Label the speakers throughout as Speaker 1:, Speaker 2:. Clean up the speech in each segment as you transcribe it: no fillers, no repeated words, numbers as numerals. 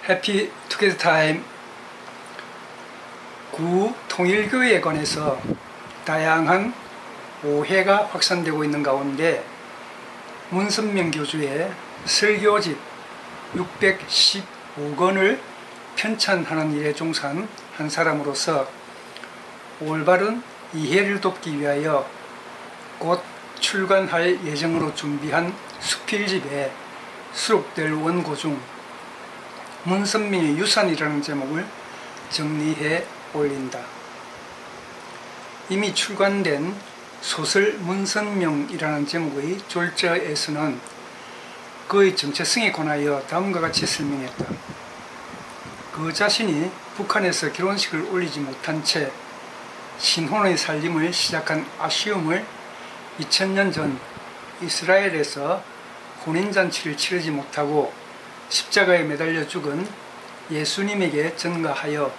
Speaker 1: 해피 투게더 타임. 구 통일교회에 관해서 다양한 오해가 확산되고 있는 가운데 문선명 교주의 설교집 615권을 편찬하는 일에 종사한 한 사람으로서 올바른 이해를 돕기 위하여 곧 출간할 예정으로 준비한 수필집에 수록될 원고 중 문선명의 유산이라는 제목을 정리해 올린다. 이미 출간된 소설 문선명이라는 제목의 졸자에서는 그의 정체성에 관하여 다음과 같이 설명했다. 그 자신이 북한에서 결혼식을 올리지 못한 채 신혼의 살림을 시작한 아쉬움을 2000년 전 이스라엘에서 혼인잔치를 치르지 못하고 십자가에 매달려 죽은 예수님에게 전가하여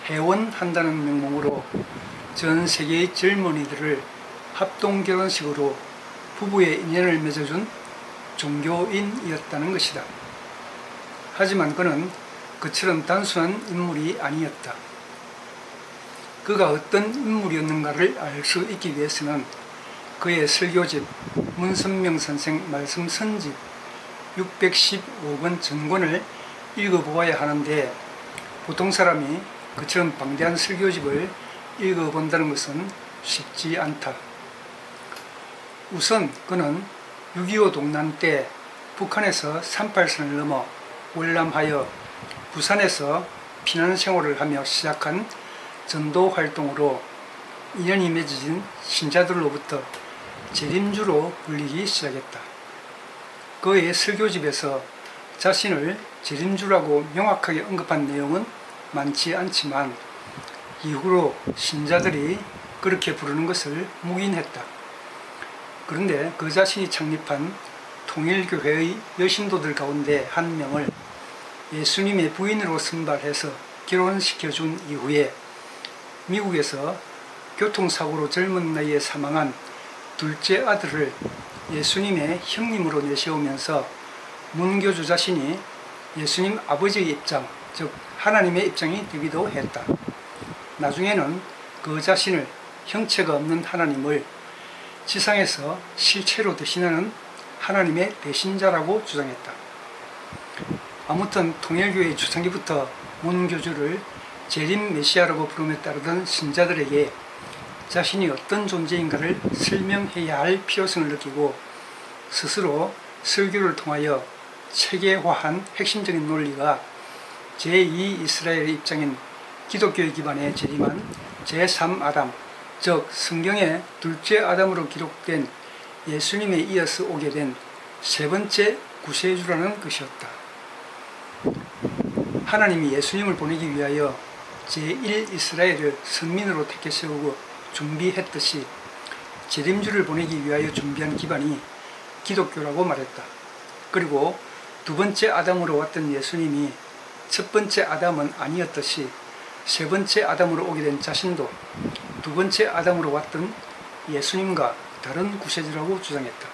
Speaker 1: 해원한다는 명목으로 전 세계의 젊은이들을 합동결혼식으로 부부의 인연을 맺어준 종교인이었다는 것이다. 하지만 그는 그처럼 단순한 인물이 아니었다. 그가 어떤 인물이었는가를 알 수 있기 위해서는 그의 설교집 문선명 선생 말씀 선집 615권 전권을 읽어보아야 하는데 보통 사람이 그처럼 방대한 설교집을 읽어본다는 것은 쉽지 않다. 우선 그는 6.25 동란 때 북한에서 38선을 넘어 월남하여 부산에서 피난 생활을 하며 시작한 전도 활동으로 인연이 맺어진 신자들로부터 재림주로 불리기 시작했다. 그의 설교집에서 자신을 재림주라고 명확하게 언급한 내용은 많지 않지만 이후로 신자들이 그렇게 부르는 것을 묵인했다. 그런데 그 자신이 창립한 통일교회의 여신도들 가운데 한 명을 예수님의 부인으로 선발해서 결혼시켜준 이후에 미국에서 교통사고로 젊은 나이에 사망한 둘째 아들을 예수님의 형님으로 내세우면서 문교주 자신이 예수님 아버지의 입장, 즉 하나님의 입장이 되기도 했다. 나중에는 그 자신을 형체가 없는 하나님을 지상에서 실체로 대신하는 하나님의 대신자라고 주장했다. 아무튼 통일교회 초창기부터 문교주를 재림 메시아라고 부름에 따르던 신자들에게 자신이 어떤 존재인가를 설명해야 할 필요성을 느끼고 스스로 설교를 통하여 체계화한 핵심적인 논리가 제2 이스라엘의 입장인 기독교의 기반에 재림한 제3아담, 즉 성경의 둘째 아담으로 기록된 예수님에 이어서 오게 된 세 번째 구세주라는 것이었다. 하나님이 예수님을 보내기 위하여 제1 이스라엘을 선민으로 택해 세우고 준비했듯이 재림주를 보내기 위하여 준비한 기반이 기독교라고 말했다. 그리고 두 번째 아담으로 왔던 예수님이 첫 번째 아담은 아니었듯이 세 번째 아담으로 오게 된 자신도 두 번째 아담으로 왔던 예수님과 다른 구세주라고 주장했다.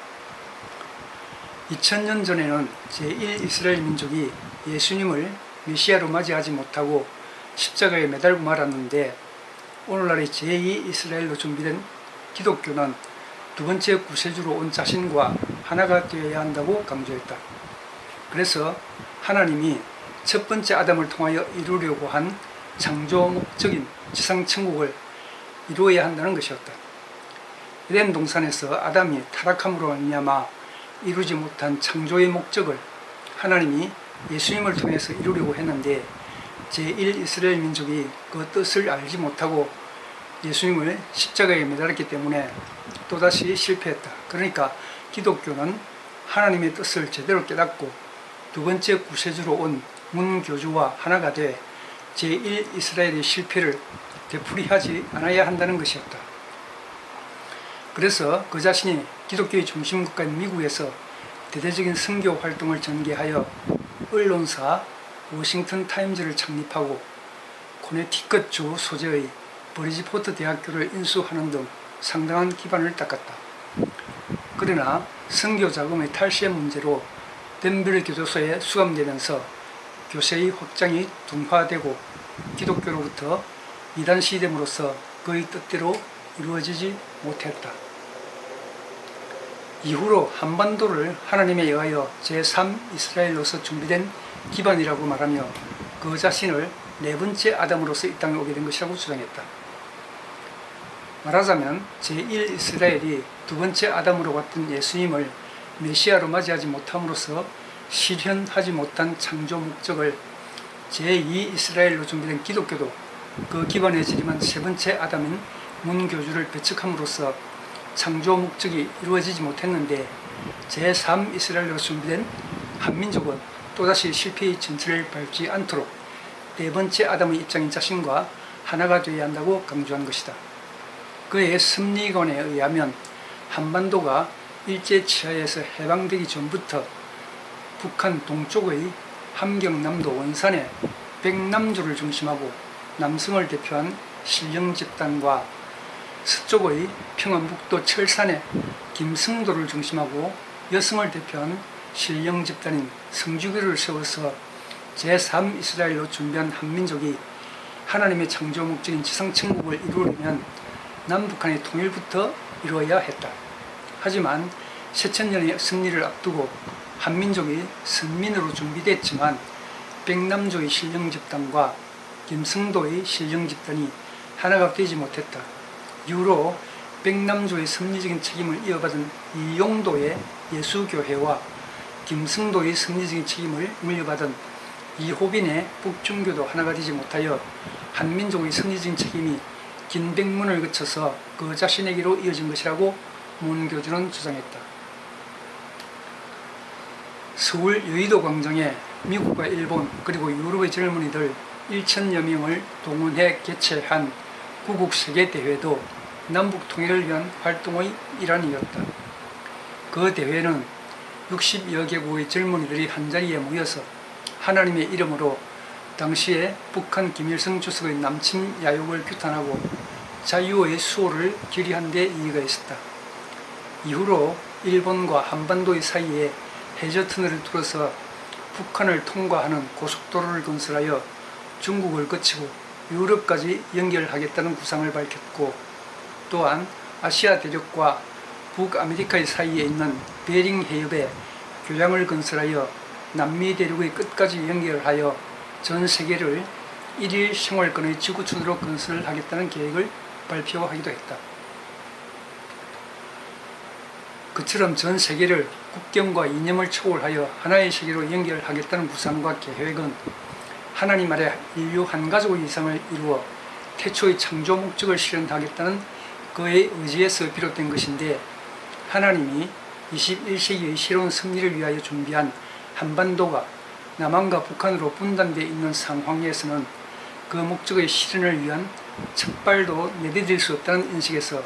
Speaker 1: 2000년 전에는 제1 이스라엘 민족이 예수님을 메시아로 맞이하지 못하고 십자가에 매달고 말았는데 오늘날의 제2 이스라엘로 준비된 기독교는 두 번째 구세주로 온 자신과 하나가 되어야 한다고 강조했다. 그래서 하나님이 첫 번째 아담을 통하여 이루려고 한 창조 목적인 지상천국을 이루어야 한다는 것이었다. 에덴 동산에서 아담이 타락함으로 말미암아 이루지 못한 창조의 목적을 하나님이 예수님을 통해서 이루려고 했는데 제1 이스라엘 민족이 그 뜻을 알지 못하고 예수님을 십자가에 매달았기 때문에 또다시 실패했다. 그러니까 기독교는 하나님의 뜻을 제대로 깨닫고 두 번째 구세주로 온 문교주와 하나가 돼 제1 이스라엘의 실패를 되풀이하지 않아야 한다는 것이었다. 그래서 그 자신이 기독교의 중심국가인 미국에서 대대적인 선교 활동을 전개하여 언론사 워싱턴 타임즈를 창립하고 코네티컷주 소재의 버리지포트 대학교를 인수하는 등 상당한 기반을 닦았다. 그러나 선교 자금의 탈세 문제로 덴버리 교도소에 수감되면서 교세의 확장이 둔화되고 기독교로부터 이단 시됨으로써 그의 뜻대로 이루어지지 못했다. 이후로 한반도를 하나님에 의하여 제3이스라엘로서 준비된 기반이라고 말하며 그 자신을 네 번째 아담으로서 이 땅에 오게 된 것이라고 주장했다. 말하자면 제1이스라엘이 두 번째 아담으로 왔던 예수님을 메시아로 맞이하지 못함으로써 실현하지 못한 창조 목적을 제2이스라엘로 준비된 기독교도 그 기반에 지림한 세 번째 아담인 문교주를 배척함으로써 창조 목적이 이루어지지 못했는데 제3이스라엘로 준비된 한민족은 또다시 실패의 전철을 밟지 않도록 네 번째 아담의 입장인 자신과 하나가 되어야 한다고 강조한 것이다. 그의 섭리관에 의하면 한반도가 일제치하에서 해방되기 전부터 북한 동쪽의 함경남도 원산의 백남조를 중심하고 남성을 대표한 신령집단과 서쪽의 평안북도 철산의 김승도를 중심하고 여성을 대표한 신령집단인 성주교를 세워서 제3이스라엘로 준비한 한민족이 하나님의 창조 목적인 지상천국을 이루려면 남북한의 통일부터 이루어야 했다. 하지만 새천년의 승리를 앞두고 한민족이 선민으로 준비됐지만 백남조의 신령집단과 김승도의 신령집단이 하나가 되지 못했다. 이후로 백남조의 섭리적인 책임을 이어받은 이용도의 예수교회와 김승도의 섭리적인 책임을 물려받은 이호빈의 북중교도 하나가 되지 못하여 한민족의 섭리적인 책임이 긴 백문을 거쳐서 그 자신에게로 이어진 것이라고 문교주는 주장했다. 서울 여의도 광장에 미국과 일본 그리고 유럽의 젊은이들 1,000여 명을 동원해 개최한 구국세계대회도 남북 통일을 위한 활동의 일환이었다. 그 대회는 60여 개국의 젊은이들이 한자리에 모여서 하나님의 이름으로 당시에 북한 김일성 주석의 남침 야욕을 규탄하고 자유의 수호를 결의한 데 의의가 있었다. 이후로 일본과 한반도의 사이에 해저터널을 뚫어서 북한을 통과하는 고속도로를 건설하여 중국을 거치고 유럽까지 연결하겠다는 구상을 밝혔고, 또한 아시아 대륙과 북아메리카의 사이에 있는 베링 해협에 교량을 건설하여 남미 대륙의 끝까지 연결하여 전 세계를 일일 생활권의 지구촌으로 건설하겠다는 계획을 발표하기도 했다. 그처럼 전 세계를 국경과 이념을 초월하여 하나의 세계로 연결하겠다는 구상과 계획은 하나님 아래 인류 한 가족의 이상을 이루어 태초의 창조 목적을 실현하겠다는 그의 의지에서 비롯된 것인데, 하나님이 21세기의 새로운 승리를 위하여 준비한 한반도가 남한과 북한으로 분단되어 있는 상황에서는 그 목적의 실현을 위한 첫 발도 내디딜 수 없다는 인식에서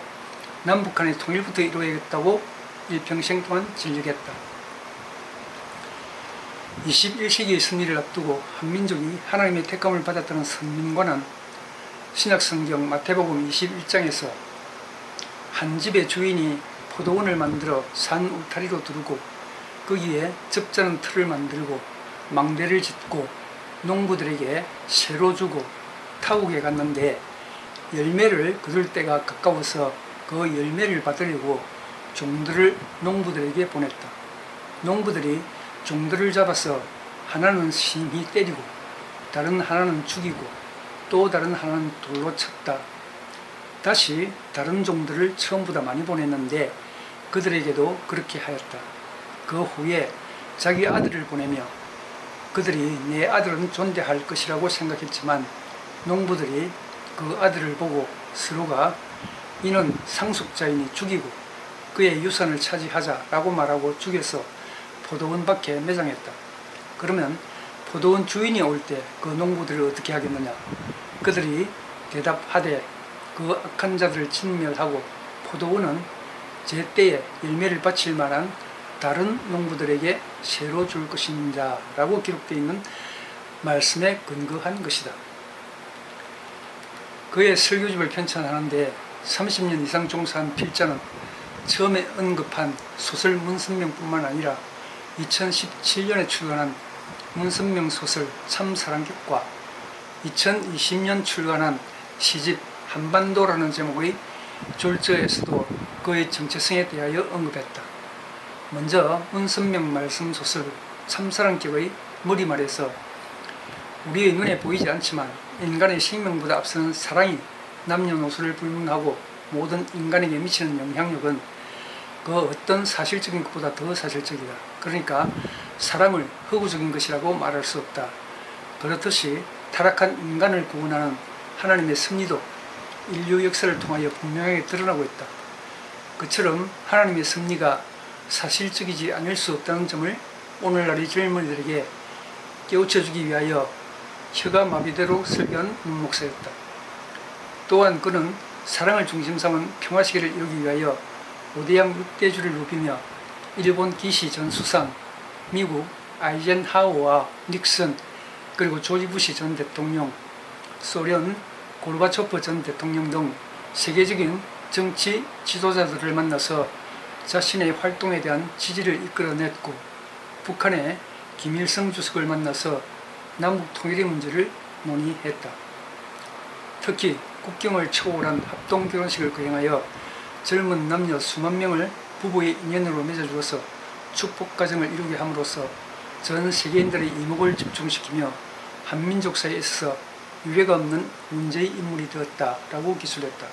Speaker 1: 남북한의 통일부터 이루어야겠다고 일평생 동안 진력했다. 21세기의 승리를 앞두고 한민족이 하나님의 택감을 받았다는 선민과는 신약성경 마태복음 21장에서 한 집의 주인이 포도원을 만들어 산 울타리로 두르고 거기에 접자는 틀을 만들고 망대를 짓고 농부들에게 새로 주고 타국에 갔는데 열매를 거둘 때가 가까워서 그 열매를 받으려고 종들을 농부들에게 보냈다. 농부들이 종들을 잡아서 하나는 심히 때리고 다른 하나는 죽이고 또 다른 하나는 돌로 쳤다. 다시 다른 종들을 처음보다 많이 보냈는데 그들에게도 그렇게 하였다. 그 후에 자기 아들을 보내며 그들이 내 아들은 존대할 것이라고 생각했지만 농부들이 그 아들을 보고 서로가 이는 상속자이니 죽이고 그의 유산을 차지하자라고 말하고 죽여서 포도원 밖에 매장했다. 그러면 포도원 주인이 올 때 그 농부들을 어떻게 하겠느냐? 그들이 대답하되 그 악한 자들을 진멸하고 포도원은 제때에 열매를 바칠 만한 다른 농부들에게 새로 줄 것입니다 라고 기록되어 있는 말씀에 근거한 것이다. 그의 설교집을 편찬하는데 30년 이상 종사한 필자는 처음에 언급한 소설 문선명뿐만 아니라 2017년에 출간한 문선명 소설 참사랑객과 2020년 출간한 시집 한반도라는 제목의 졸저에서도 그의 정체성에 대하여 언급했다. 먼저 문선명 말씀 소설 참사랑객의 머리말에서 우리의 눈에 보이지 않지만 인간의 생명보다 앞서는 사랑이 남녀노소를 불문하고 모든 인간에게 미치는 영향력은 그 어떤 사실적인 것보다 더 사실적이다. 그러니까 사랑을 허구적인 것이라고 말할 수 없다. 그렇듯이 타락한 인간을 구원하는 하나님의 섭리도 인류 역사를 통하여 분명하게 드러나고 있다. 그처럼 하나님의 섭리가 사실적이지 않을 수 없다는 점을 오늘날의 젊은이들에게 깨우쳐주기 위하여 혀가 마비대로 설교한 문목사였다. 또한 그는 사랑을 중심 삼은 평화시계를 이루기 위하여 오대양 6대주를 누비며 일본 기시 전 수상, 미국 아이젠하워와 닉슨, 그리고 조지 부시 전 대통령, 소련 고르바초프 전 대통령 등 세계적인 정치 지도자들을 만나서 자신의 활동에 대한 지지를 이끌어냈고, 북한의 김일성 주석을 만나서 남북 통일의 문제를 논의했다. 특히 국경을 초월한 합동결혼식을 거행하여 젊은 남녀 수만 명을 부부의 인연으로 맺어주어서 축복가정을 이루게 함으로써 전 세계인들의 이목을 집중시키며 한민족 사이에 있어서 유례가 없는 문제의 인물이 되었다라고 기술했다.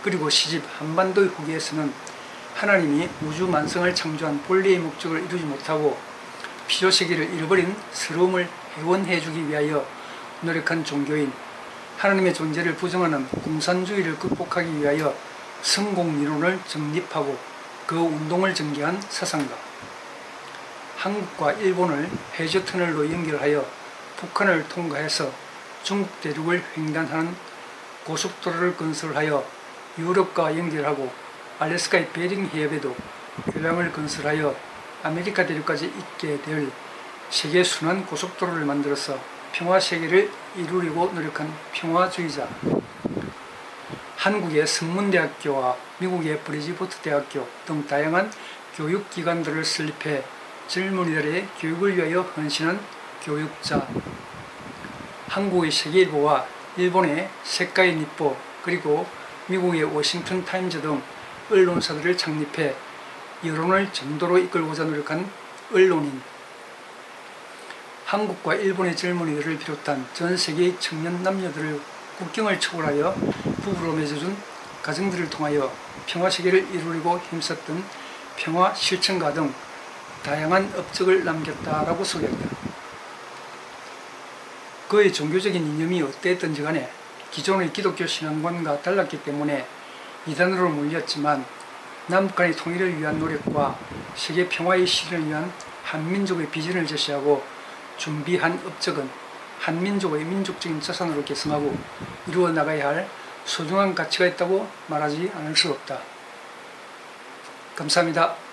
Speaker 1: 그리고 시집 한반도의 후기에서는 하나님이 우주 만성을 창조한 본래의 목적을 이루지 못하고 필요시기를 잃어버린 서러움을 회원해주기 위하여 노력한 종교인, 하나님의 존재를 부정하는 공산주의를 극복하기 위하여 성공이론을 정립하고 그 운동을 전개한 사상가, 한국과 일본을 해저터널로 연결하여 북한을 통과해서 중국 대륙을 횡단하는 고속도로를 건설하여 유럽과 연결하고 알래스카의 베링 해협에도 교량을 건설하여 아메리카 대륙까지 있게 될 세계 순환 고속도로를 만들어서 평화세계를 이루려고 노력한 평화주의자, 한국의 성문대학교와 미국의 브리지포트 대학교 등 다양한 교육기관들을 설립해 젊은이들의 교육을 위하여 헌신한 교육자, 한국의 세계일보와 일본의 세카이 니포, 그리고 미국의 워싱턴 타임즈 등 언론사들을 창립해 여론을 정도로 이끌고자 노력한 언론인, 한국과 일본의 젊은이들을 비롯한 전 세계의 청년 남녀들을 국경을 초월하여 부부로 맺어준 가정들을 통하여 평화세계를 이루려고 힘썼던 평화실천가 등 다양한 업적을 남겼다라고 소개했다. 그의 종교적인 이념이 어땠든지 간에 기존의 기독교 신앙관과 달랐기 때문에 이단으로 몰렸지만 남북한의 통일을 위한 노력과 세계 평화의 실현을 위한 한민족의 비전을 제시하고 준비한 업적은 한민족의 민족적인 자산으로 계승하고 이루어 나가야 할 소중한 가치가 있다고 말하지 않을 수 없다. 감사합니다.